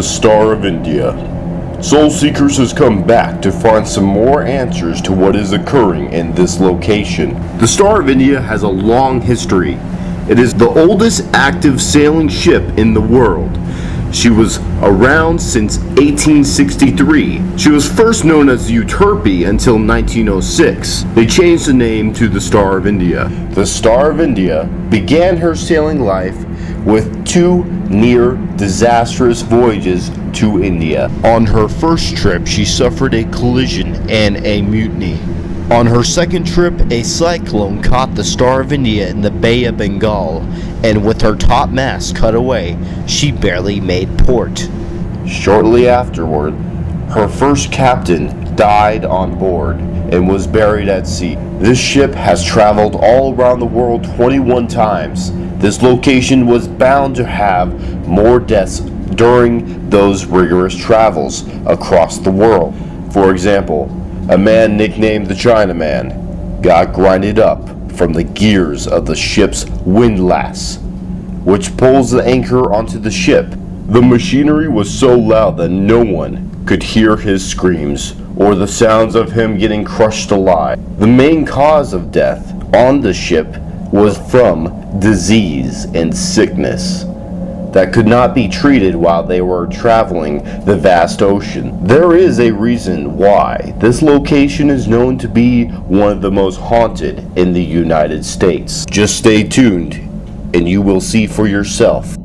The Star of India. Soul Seekers has come back to find some more answers to what is occurring in this location. The Star of India has a long history. It is the oldest active sailing ship in the world. She was around since 1863. She was first known as the Euterpe until 1906. They changed the name to the Star of India. The Star of India began her sailing life with two near disastrous voyages to India. On her first trip, she suffered a collision and a mutiny. On her second trip, a cyclone caught the Star of India in the Bay of Bengal, and with her topmast cut away, she barely made port. Shortly afterward, her first captain died on board and was buried at sea. This ship has traveled all around the world 21 times. This location was bound to have more deaths during those rigorous travels across the world. For example, a man nicknamed the Chinaman got grinded up from the gears of the ship's windlass, which pulls the anchor onto the ship. The machinery was so loud that no one could hear his screams or the sounds of him getting crushed alive. The main cause of death on the ship was from disease and sickness that could not be treated while they were traveling the vast ocean. There is a reason why this location is known to be one of the most haunted in the United States. Just stay tuned and you will see for yourself.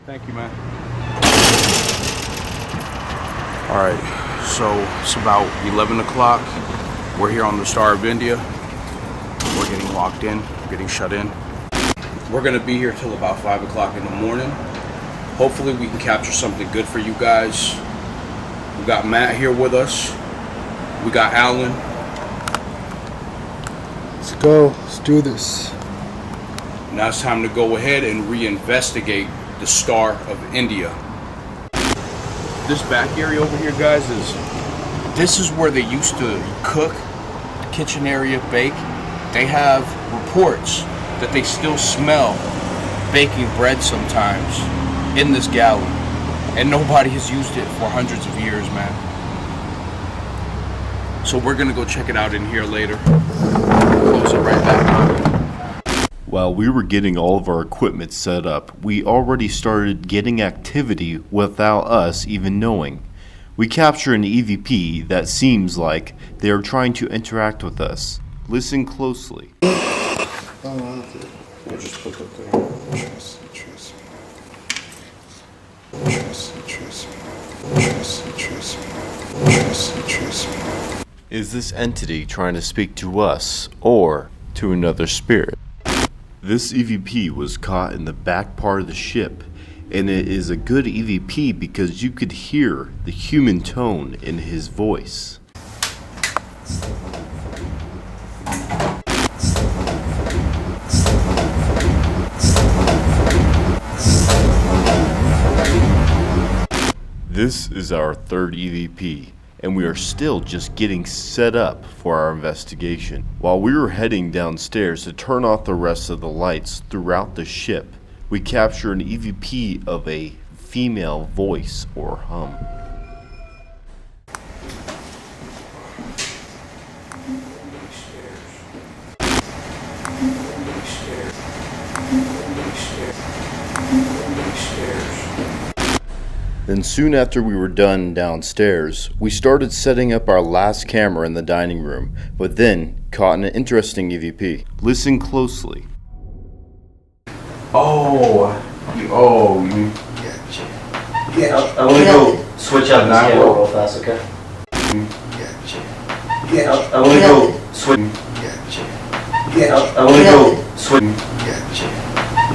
Thank you, man. Alright, so it's about 11 o'clock. We're here on the Star of India. We're getting locked in, getting shut in. We're going to be here till about 5 o'clock in the morning. Hopefully we can capture something good for you guys. We got Matt here with us. We got Allan. Let's go. Let's do this. Now it's time to go ahead and reinvestigate the Star of India. This back area over here, guys, this is where they used to cook, the kitchen area, bake. They have reports that they still smell baking bread sometimes in this galley, and nobody has used it for hundreds of years, man. So we're gonna go check it out in here later. Close it right back up. While we were getting all of our equipment set up, we already started getting activity without us even knowing. We capture an EVP that seems like they are trying to interact with us. Listen closely. We'll just put it there. Is this entity trying to speak to us or to another spirit? This EVP was caught in the back part of the ship, and it is a good EVP because you could hear the human tone in his voice. This is our third EVP, and we are still just getting set up for our investigation. While we were heading downstairs to turn off the rest of the lights throughout the ship, we capture an EVP of a female voice or hum. Then soon after we were done downstairs, we started setting up our last camera in the dining room, but then caught an interesting EVP. Listen closely. Yeah, I'm gonna go switch out this camera real fast, okay? Yeah, I'm gonna go switch. Yeah, I'm gonna go switch.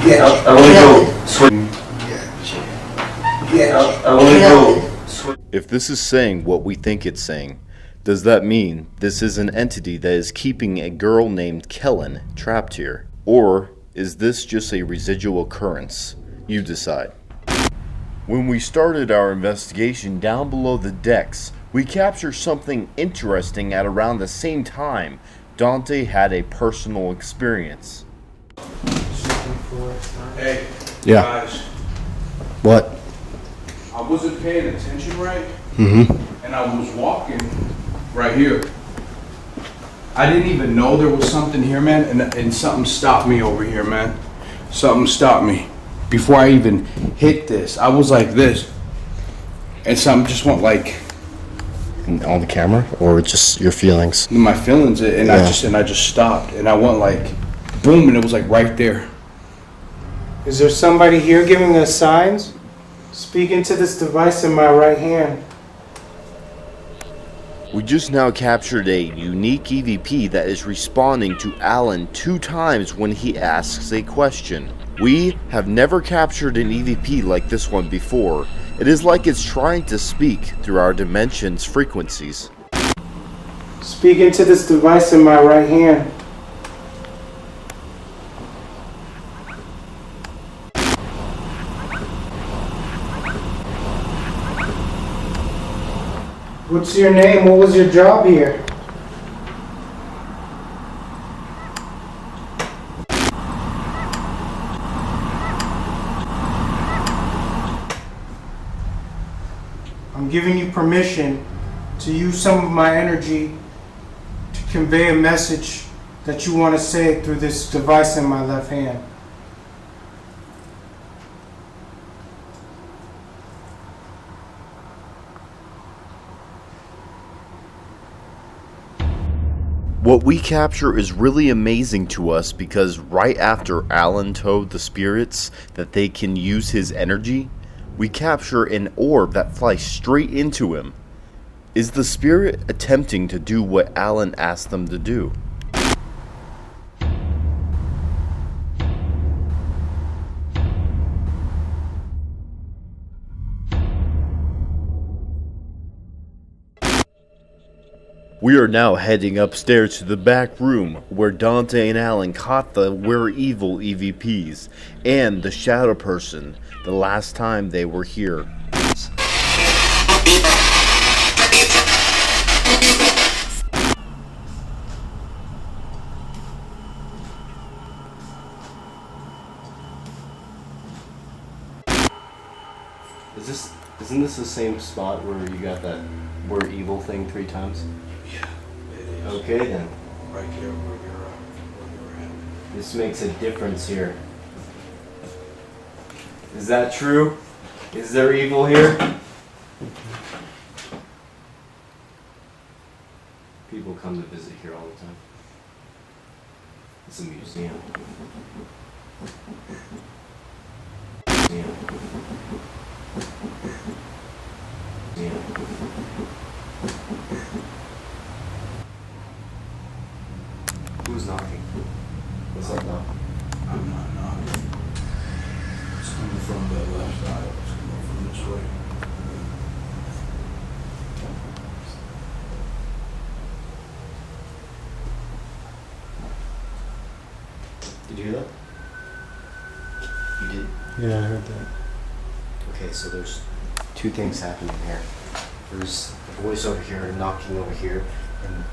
Yeah, I'm gonna go switch. Yeah, I'm gonna go switch. If this is saying what we think it's saying, does that mean this is an entity that is keeping a girl named Kellen trapped here? Or is this just a residual occurrence? You decide. When we started our investigation down below the decks, we captured something interesting at around the same time Dante had a personal experience. Hey, Yeah. guys, What? I wasn't paying attention right, Mm-hmm. and I was walking right here. I didn't even know there was something here, man, and something stopped me over here, man. Something stopped me. Before I even hit this, I was like this, and something just went like On the camera, or just your feelings? in my feelings, and Yeah. I just stopped, and I went like boom, and it was like right there. Is there somebody here giving us signs? Speak into this device in my right hand. We just now captured a unique EVP that is responding to Allan 2 times when he asks a question. We have never captured an EVP like this one before. It is like it's trying to speak through our dimension's frequencies. Speak into this device in my right hand. What's your name? What was your job here? I'm giving you permission to use some of my energy to convey a message that you want to say through this device in my left hand. What we capture is really amazing to us because right after Allan told the spirits that they can use his energy, we capture an orb that flies straight into him. Is the spirit attempting to do what Allan asked them to do? We are now heading upstairs to the back room where Dante and Allan caught the We're Evil EVPs and the Shadow Person the last time they were here. Isn't this the same spot where you got that "we're evil" thing 3 times? Yeah, it is. Okay then. Right there where you're at. This makes a difference here. Is that true? Is there evil here? People come to visit here all the time. It's a museum. Museum. Museum. Who's knocking? What's up now? I'm not knocking. It's coming from the left aisle. It's coming from this way. Did you hear that? You did? Yeah, I heard that. Okay, so there's 2 things happening here. There's a voice over here and knocking over here, and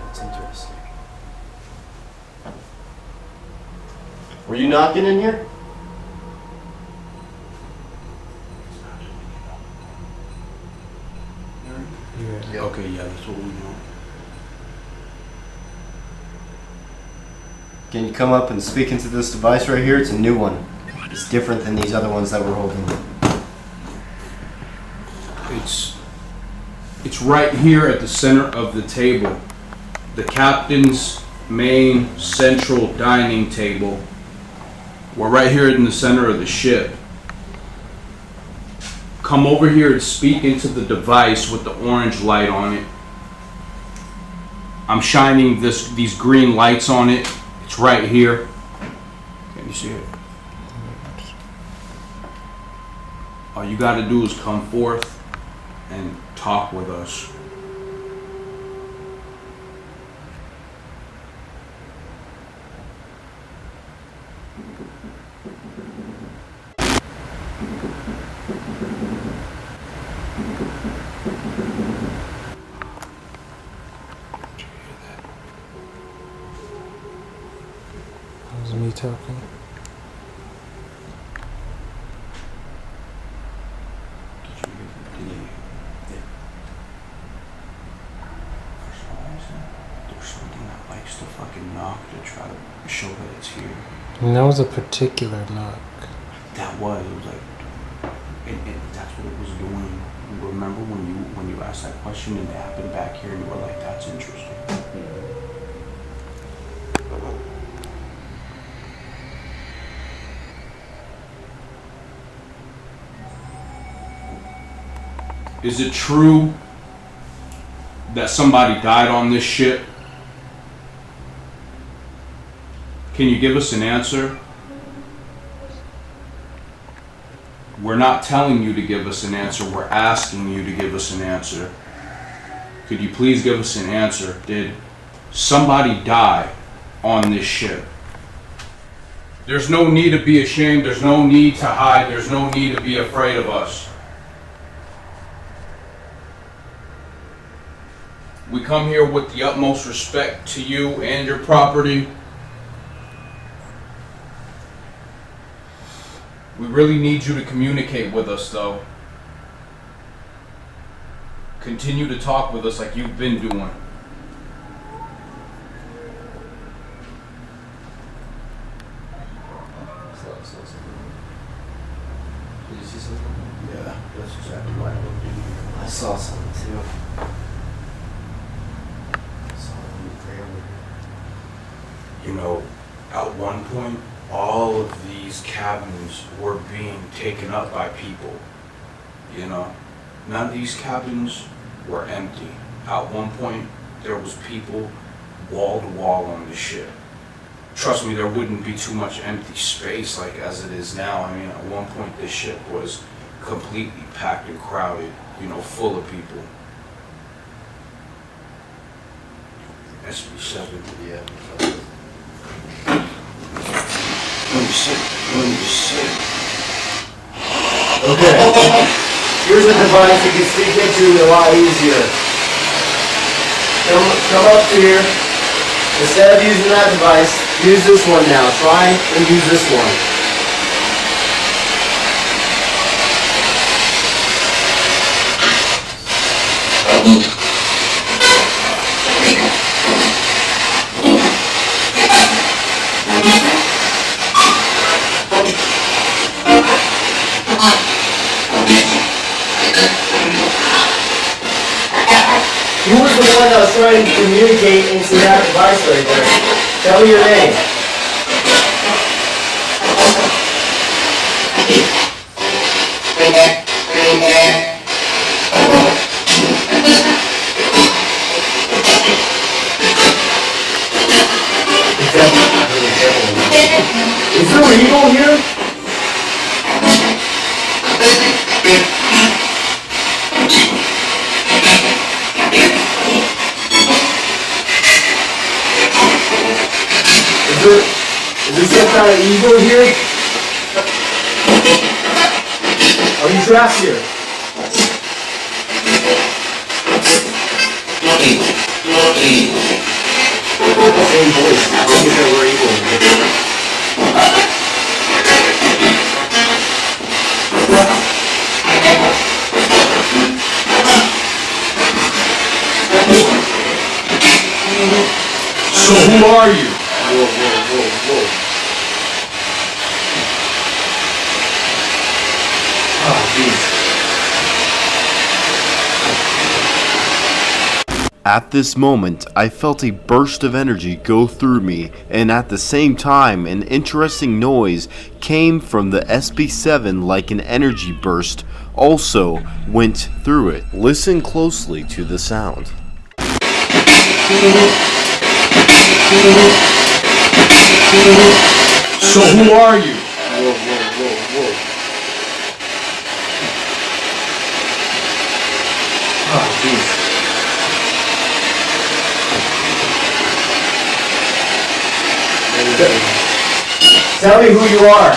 that's interesting. Were you knocking in here? Yeah. Okay, yeah, that's what we know. Can you come up and speak into this device right here? It's a new one. It's different than these other ones that we're holding. It's right here at the center of the table. The captain's main central dining table. We're right here in the center of the ship. Come over here and speak into the device with the orange light on it. I'm shining these green lights on it. It's right here. Can you see it? All you gotta do is come forth and talk with us. talking. There's something that likes to fucking knock to try to show that it's here. And that was a particular knock. It was like, and that's what it was doing. Remember when you asked that question and it happened back here and you were like, that's interesting. Is it true that somebody died on this ship? Can you give us an answer? We're not telling you to give us an answer. We're asking you to give us an answer. Could you please give us an answer? Did somebody die on this ship? There's no need to be ashamed. There's no need to hide. There's no need to be afraid of us. We come here with the utmost respect to you and your property. We really need you to communicate with us, though. Continue to talk with us like you've been doing. Did you see something? Yeah, that's exactly what I looked into. I saw something too. I saw it in the trailer. You know, at one point, all of these cabins were being taken up by people. You know, none of these cabins were empty. At one point, there was people wall to wall on the ship. Trust me, there wouldn't be too much empty space like as it is now. I mean, at one point, the ship was completely packed and crowded, you know, full of people. SB7. Yeah. Let me just sit. Okay. Here's a device you can speak into a lot easier. Come up here. Instead of using that device, use this one now. Try and use this one. Who was the one that was trying to communicate into that device right there? Tell me your name. Is there an eagle here? Is there some kind of eagle here? Are you trapped here? Same voice. I think if there were eagle. So who are you? Whoa. Oh, jeez. At this moment, I felt a burst of energy go through me, and at the same time, an interesting noise came from the SB7 like an energy burst also went through it. Listen closely to the sound. So who are you? Whoa. Oh, jeez. Tell me who you are.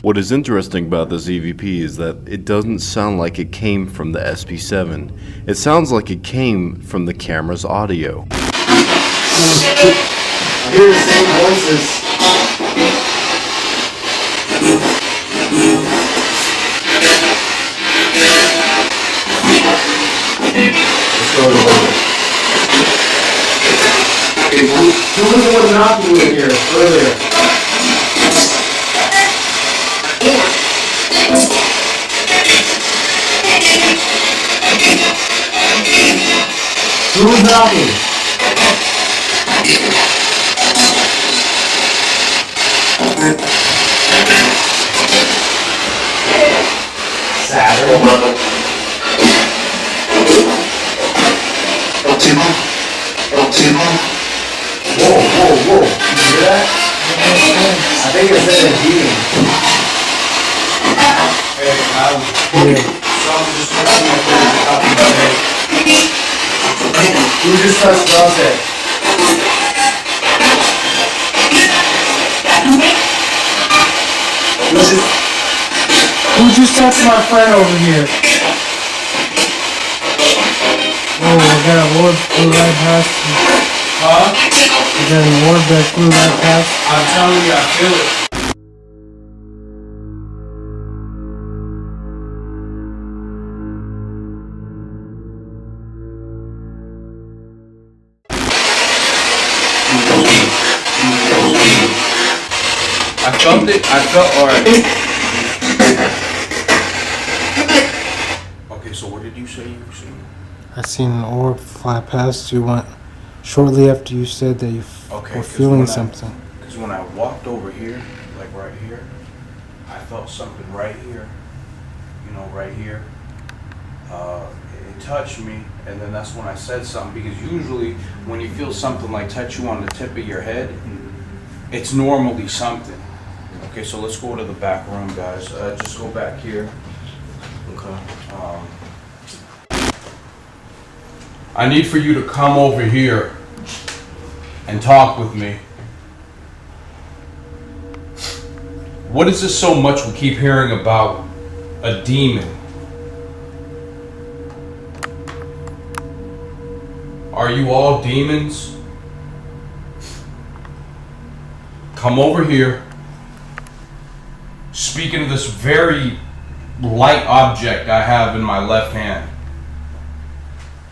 What is interesting about this EVP is that it doesn't sound like it came from the SP7. It sounds like it came from the camera's audio. I hear the same voices. Let's go to the Who was the one knocking in here earlier? Who was knocking? Saturday. Whoa. You hear that? I think it said a demon. Hey, someone just touched my face on top of my head. Who just touched Dante? Who just touched my friend over here? Oh, I got a orb flew right past me. Huh? I got an orb that flew right past me. I'm telling you, I feel it. Alright. Okay, so what did you say you were seeing? I seen an orb fly past you shortly after you said that you were feeling something. Because when I walked over here, like right here, I felt something right here, right here. It touched me, and then that's when I said something, because usually when you feel something like touch you on the tip of your head, it's normally something. Okay, so let's go to the back room, guys. Just go back here. Okay. I need for you to come over here and talk with me. What is this so much we keep hearing about a demon? Are you all demons? Come over here. Speaking of this very light object I have in my left hand.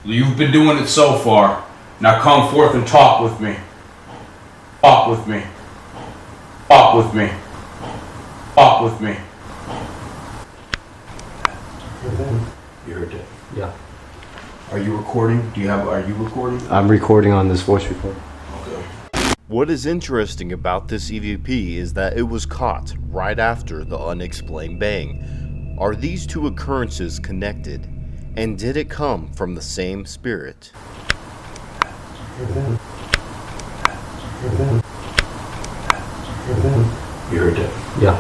You've been doing it so far. Now come forth and talk with me. Talk with me. Talk with me. Talk with me. You heard that? Yeah. Are you recording? Are you recording? I'm recording on this voice recorder. Okay. What is interesting about this EVP is that it was caught right after the unexplained bang. Are these two occurrences connected? And did it come from the same spirit? You heard that? Yeah.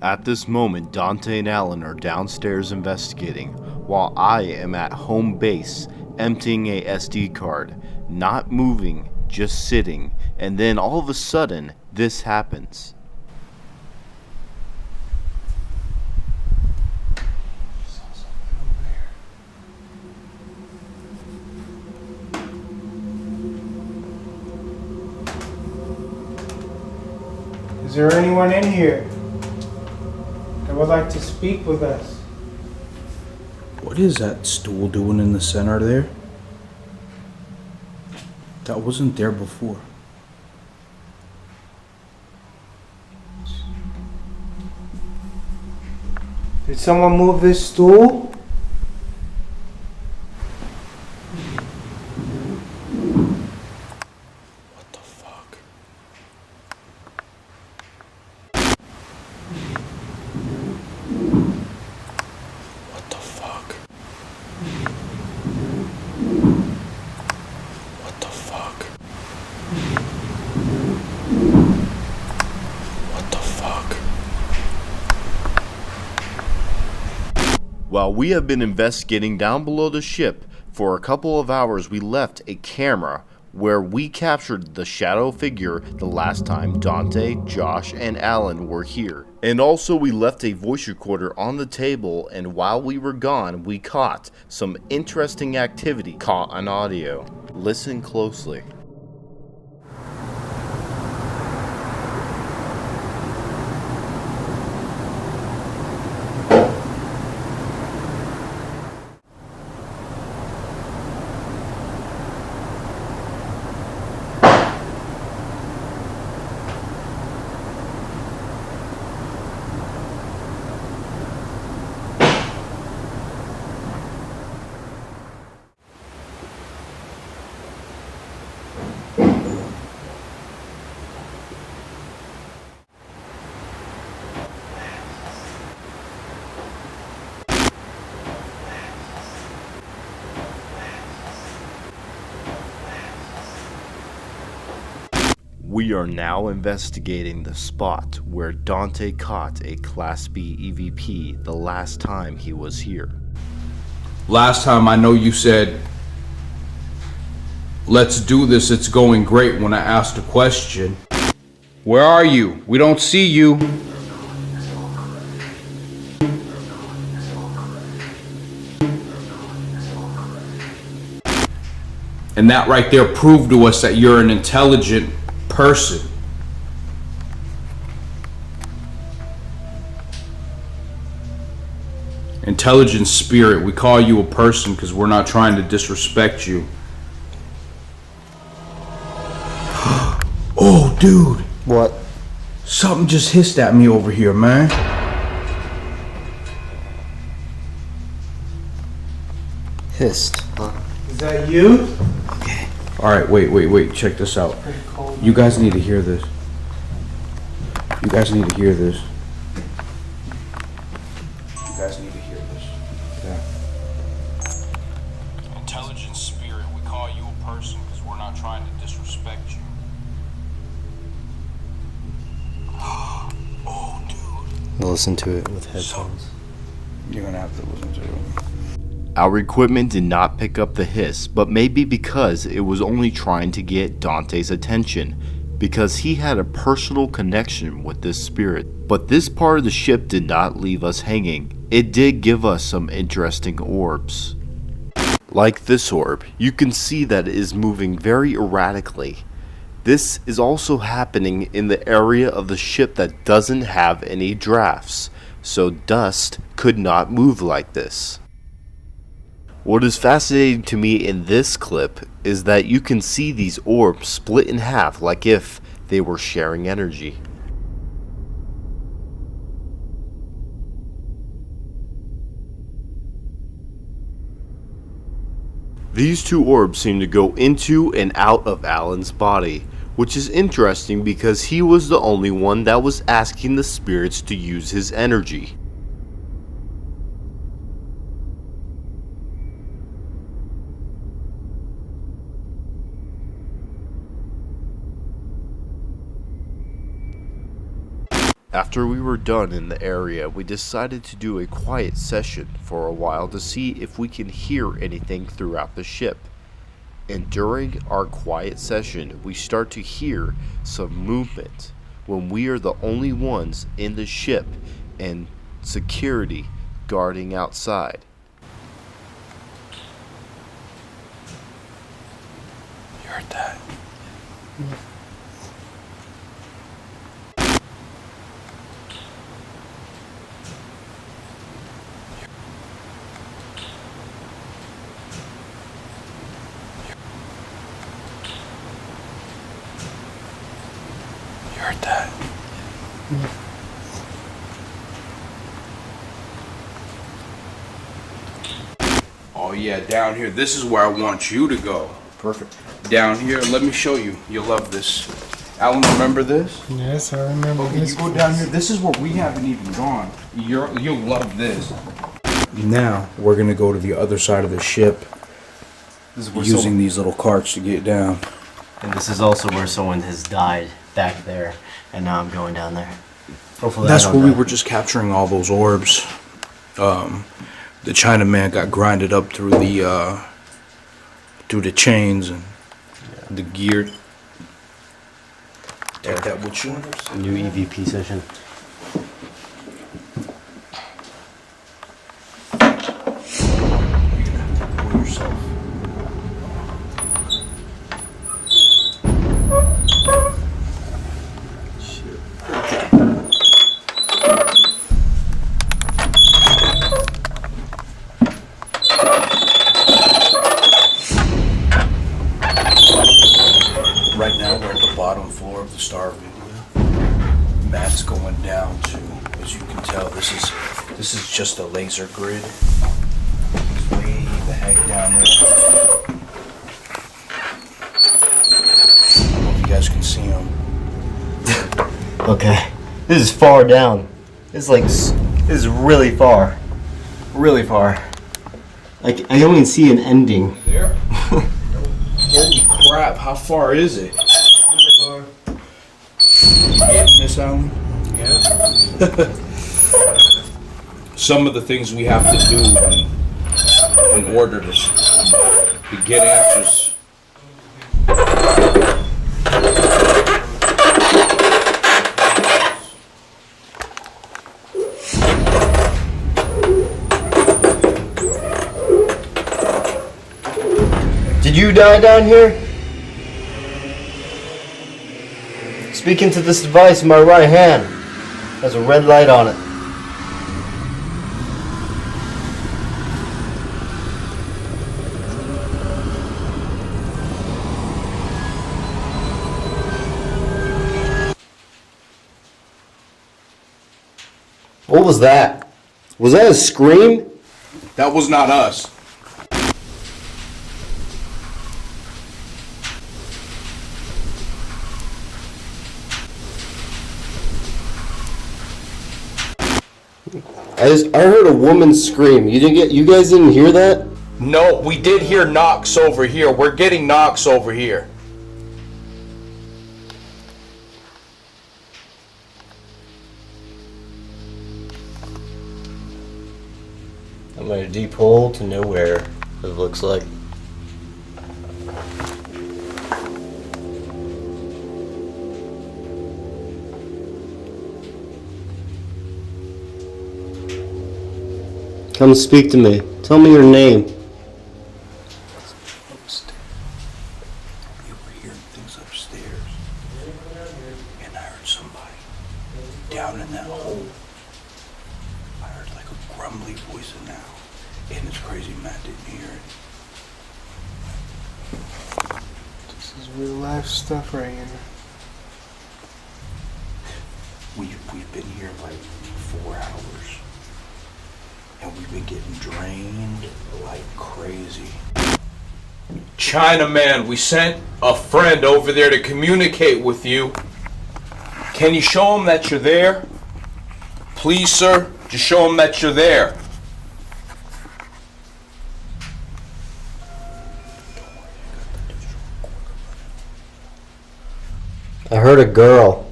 At this moment, Dante and Allan are downstairs investigating, while I am at home base emptying a SD card, not moving, just sitting, and then all of a sudden, this happens. Is there anyone in here that would like to speak with us? What is that stool doing in the center there? That wasn't there before. Did someone move this stool? What the fuck? What the fuck? What the fuck? What the fuck? While we have been investigating down below the ship for a couple of hours, we left a camera where we captured the shadow figure the last time Dante, Josh, and Allan were here. And also we left a voice recorder on the table, and while we were gone, we caught some interesting activity caught on audio. Listen closely. We are now investigating the spot where Dante caught a Class B EVP the last time he was here. Last time I know you said, let's do this, it's going great, when I asked a question. Where are you? We don't see you. And that right there proved to us that you're an intelligent person. Intelligent spirit. We call you a person because we're not trying to disrespect you. Oh, dude. What? Something just hissed at me over here, man. Hissed, huh? Is that you? Okay. Alright, wait. Check this out. You guys need to hear this. You guys need to hear this. Yeah. Intelligent spirit, we call you a person because we're not trying to disrespect you. Oh, dude. Listen to it with headphones. You're gonna have to listen to it. Our equipment did not pick up the hiss, but maybe because it was only trying to get Dante's attention, because he had a personal connection with this spirit. But this part of the ship did not leave us hanging. It did give us some interesting orbs. Like this orb, you can see that it is moving very erratically. This is also happening in the area of the ship that doesn't have any drafts, so dust could not move like this. What is fascinating to me in this clip is that you can see these orbs split in half like if they were sharing energy. These two orbs seem to go into and out of Allan's body, which is interesting because he was the only one that was asking the spirits to use his energy. After we were done in the area, we decided to do a quiet session for a while to see if we can hear anything throughout the ship. And during our quiet session, we start to hear some movement when we are the only ones in the ship and security guarding outside. You heard that? You heard that? Oh yeah, down here. This is where I want you to go. Perfect. Down here, let me show you. You'll love this. Alan, remember this? Yes, I remember Okay, this. you go down here. This is where we haven't even gone. You'll love this. Now we're gonna go to the other side of the ship, using these little carts to get down. And this is also where someone has died back there, and now I'm going down there. Hopefully That's I don't where we die. were just capturing all those orbs. The Chinaman got grinded up through the chains, and the gear. Take that with you. New EVP session. Pull yourself. Right now we're at the bottom floor of the Star of India. Matt's going down to, as you can tell, this is just a laser grid. He's way the heck down there. I don't know if you guys can see him. Okay. This is far down. This is really far. Really far. Like, I don't even see an ending. There? Holy crap, how far is it? Miss Allan? Yeah. Some of the things we have to do in order to get answers. Did you die down here? Speaking to this device in my right hand. Has a red light on it. What was that? Was that a scream? That was not us. I heard a woman scream. You guys didn't hear that? No, we did hear knocks over here. We're getting knocks over here. I'm in a deep hole to nowhere, it looks like. Come speak to me. Tell me your name. We were hearing things upstairs. And I heard somebody down in that hole. I heard like a grumbly voice in now. And it's crazy Matt didn't hear it. This is real life stuff right here. We've been here like 4 hours. And we've been getting drained like crazy. Chinaman, we sent a friend over there to communicate with you. Can you show him that you're there? Please, sir, just show him that you're there. I heard a girl.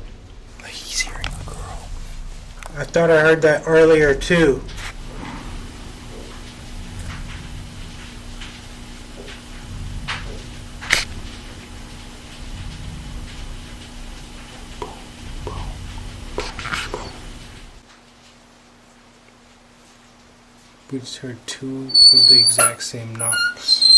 He's hearing a girl. I thought I heard that earlier too. We just heard 2 of the exact same knocks.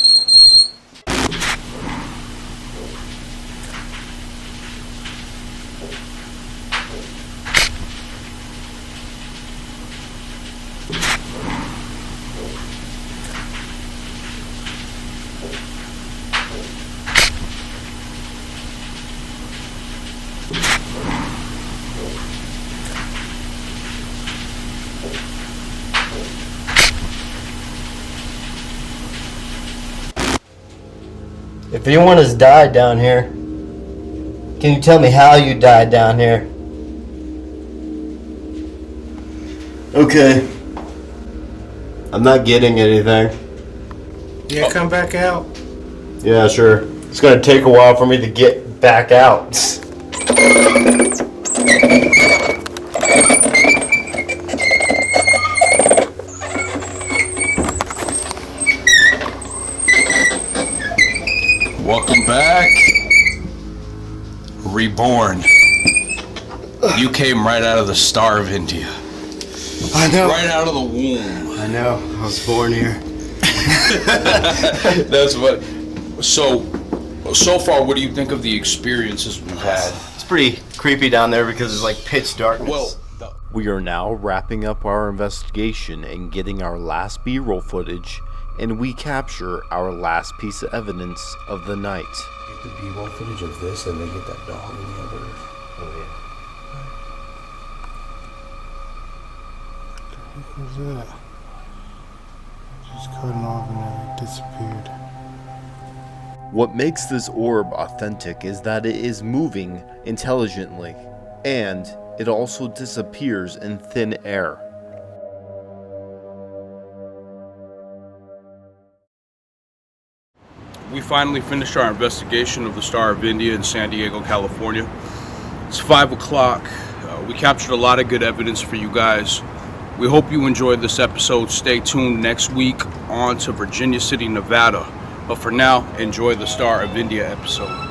If anyone has died down here, can you tell me how you died down here? Okay. I'm not getting anything. Yeah, come back out. Yeah, sure. It's gonna take a while for me to get back out. Welcome back. reborn. You came right out of the Star of India. I know. Right out of the womb. I know. I was born here. That's what. So far, what do you think of the experiences we've had? It's pretty creepy down there because it's like pitch darkness. Well, We are now wrapping up our investigation and getting our last B-roll footage, and we capture our last piece of evidence of the night. get the B-roll footage of this, and they get that dog in the other. Oh yeah. What was that? Just cut it off and it disappeared. What makes this orb authentic is that it is moving intelligently, and it also disappears in thin air. We finally finished our investigation of the Star of India in San Diego, California. It's 5 o'clock. We captured a lot of good evidence for you guys. We hope you enjoyed this episode. Stay tuned next week on to Virginia City, Nevada. But for now, enjoy the Star of India episode.